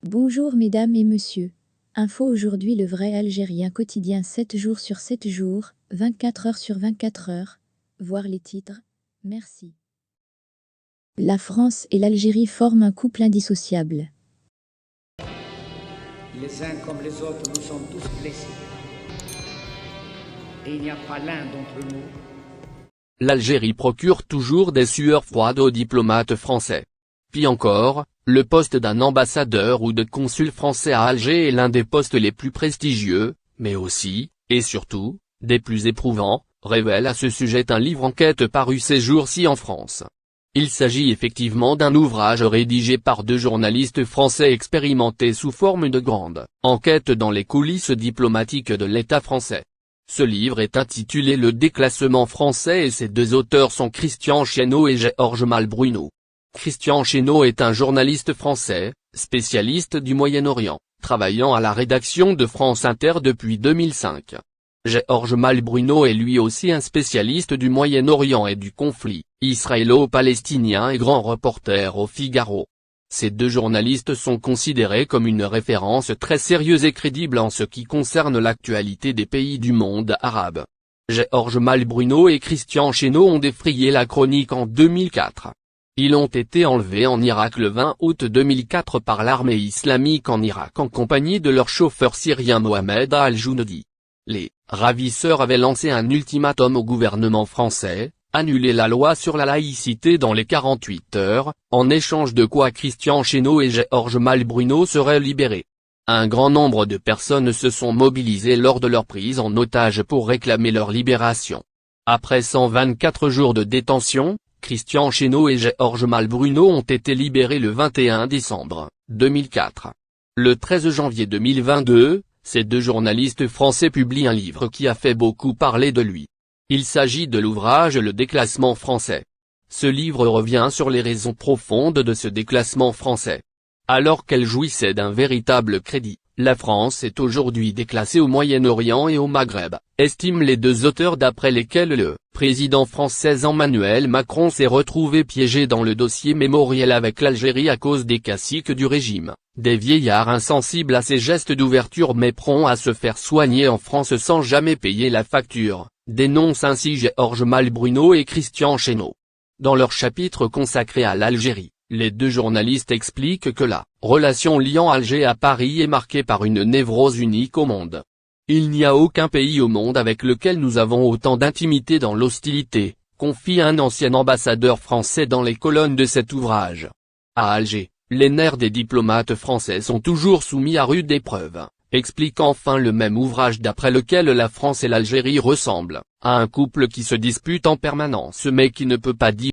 Bonjour mesdames et messieurs. Info aujourd'hui le vrai algérien quotidien 7 jours sur 7 jours, 24 heures sur 24 heures. Voir les titres. Merci. La France et l'Algérie forment un couple indissociable. Les uns comme les autres, nous sommes tous blessés. Et il n'y a pas l'un d'entre nous. L'Algérie procure toujours des sueurs froides aux diplomates français. Puis encore, le poste d'un ambassadeur ou de consul français à Alger est l'un des postes les plus prestigieux, mais aussi, et surtout, des plus éprouvants, révèle à ce sujet un livre enquête paru ces jours-ci en France. Il s'agit effectivement d'un ouvrage rédigé par deux journalistes français expérimentés sous forme de grande enquête dans les coulisses diplomatiques de l'État français. Ce livre est intitulé Le déclassement français et ses deux auteurs sont Christian Chesneau et Georges Malbruno. Christian Chesneau est un journaliste français, spécialiste du Moyen-Orient, travaillant à la rédaction de France Inter depuis 2005. Georges Malbruno est lui aussi un spécialiste du Moyen-Orient et du conflit israélo-palestinien et grand reporter au Figaro. Ces deux journalistes sont considérés comme une référence très sérieuse et crédible en ce qui concerne l'actualité des pays du monde arabe. Georges Malbruno et Christian Chesneau ont défrayé la chronique en 2004. Ils ont été enlevés en Irak le 20 août 2004 par l'armée islamique en Irak en compagnie de leur chauffeur syrien Mohamed Al-Jouneidi. Les ravisseurs avaient lancé un ultimatum au gouvernement français, annuler la loi sur la laïcité dans les 48 heures, en échange de quoi Christian Chesneau et Georges Malbruno seraient libérés. Un grand nombre de personnes se sont mobilisées lors de leur prise en otage pour réclamer leur libération. Après 124 jours de détention, Christian Chesneau et Georges Malbruno ont été libérés le 21 décembre 2004. Le 13 janvier 2022, ces deux journalistes français publient un livre qui a fait beaucoup parler de lui. Il s'agit de l'ouvrage Le déclassement français. Ce livre revient sur les raisons profondes de ce déclassement français. Alors qu'elle jouissait d'un véritable crédit, la France est aujourd'hui déclassée au Moyen-Orient et au Maghreb, estiment les deux auteurs d'après lesquels le président français Emmanuel Macron s'est retrouvé piégé dans le dossier mémoriel avec l'Algérie à cause des caciques du régime, des vieillards insensibles à ses gestes d'ouverture mais prompts à se faire soigner en France sans jamais payer la facture, dénoncent ainsi Georges Malbruno et Christian Chesneau. Dans leur chapitre consacré à l'Algérie, les deux journalistes expliquent que la relation liant Alger à Paris est marquée par une névrose unique au monde. Il n'y a aucun pays au monde avec lequel nous avons autant d'intimité dans l'hostilité, confie un ancien ambassadeur français dans les colonnes de cet ouvrage. À Alger, les nerfs des diplomates français sont toujours soumis à rude épreuve, explique enfin le même ouvrage d'après lequel la France et l'Algérie ressemblent à un couple qui se dispute en permanence mais qui ne peut pas dire